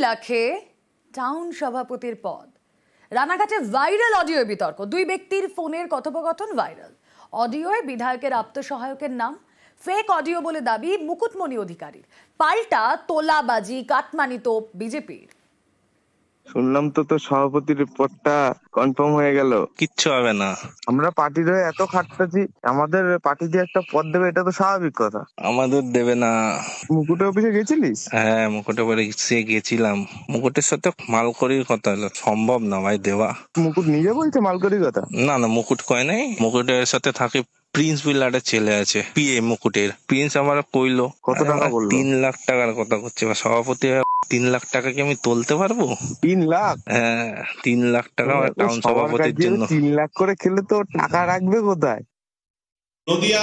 লাখে টাউন সভাপতির পদ। রানাঘাটে ভাইরাল অডিও বিতর্ক, দুই ব্যক্তির ফোনের কথোপকথন ভাইরাল। অডিওয় বিধায়কের আত্মসহায়কের নাম, ফেক অডিও বলে দাবি মুকুটমণি অধিকারীর। পাল্টা তোলাবাজি, কাটমানি তোপ বিজেপির। শুনলাম তো তোর সভাপতির পদটা কনফার্ম হয়ে গেল। কিচ্ছু হবে না। আমরা পার্টির হয়ে এত খাটতেছি, আমাদের পার্টি দিয়ে একটা পদ দেবে, এটা তো স্বাভাবিক কথা। আমাদের দেবে না। মুকুটের অফিসে গেছিলিস? হ্যাঁ, মুকুটের বাড়ি গেছিলাম। মুকুটের সাথে মালকড়ির কথা হলো, সম্ভব না ভাই দেওয়া। মুকুট নিজে বলছে মালকড়ির কথা? না না, মুকুট কয় নাই। মুকুটের সাথে থাকে প্রিন্স বলে একটা ছেলে আছে, পিএ মুকুটের। প্রিন্স আমার কইলো কত টাকা বললো? 3 লাখ টাকার কথা করছে। সভাপতি 3 লাখ টাকা কি আমি তুলতে পারবো? 3 লাখ? হ্যাঁ, 3 লাখ টাকা আমার টাউন সভাপতির জন্য। 3 লাখ করে খেলে তো টাকা রাখবে কোথায়? নদিয়া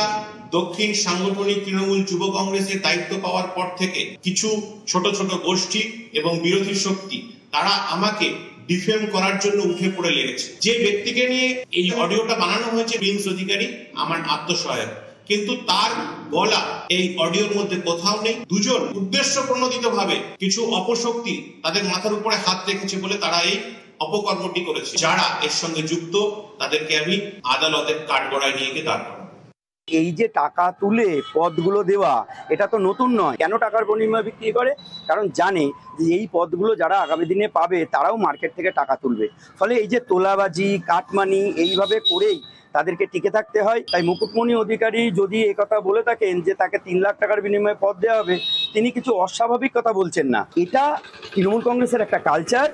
দক্ষিণ সাংগঠনিক তৃণমূল যুব কংগ্রেসের দায়িত্ব পাওয়ার পর থেকে কিছু ছোট ছোট গোষ্ঠী এবং বিরোধী শক্তি তারা আমাকে ডিফেম করার জন্য উঠে পড়ে লেগেছে। যে ব্যক্তিকে নিয়ে এই অডিওটা বানানো হয়েছে প্রিন্স অধিকারী, আমার আত্মসহায়ক, কিন্তু তার বলা এই অডিওর মধ্যে কোথাও নেই। দুজন উদ্দেশ্য প্রণোদিত ভাবে কিছু অপশক্তি তাদের মাথার উপরে হাত রেখেছে বলে তারা এই অপকর্মটি করেছে। যারা এর সঙ্গে যুক্ত তাদেরকে আমি আদালতের কাঠগড়ায় নিয়ে গিয়ে দাঁড় করাবো। এই যে টাকা তুলে পদগুলো দেওয়া, এটা তো নতুন নয়। কেন টাকার বিনিময়ে বিক্রি করে? কারণ জানে যে এই পদগুলো যারা আগামী দিনে পাবে তারাও মার্কেট থেকে টাকা তুলবে। ফলে এই যে তোলাবাজি, কাটমানি, এইভাবে করেই তাদেরকে টিকে থাকতে হয়। তাই মুকুটমণি অধিকারী যদি একথা বলে থাকেন যে তাকে 3 লাখ টাকার বিনিময়ে পদ দেওয়া হবে, তিনি কিছু অস্বাভাবিক কথা বলছেন না। এটা তৃণমূল কংগ্রেসের একটা কালচার,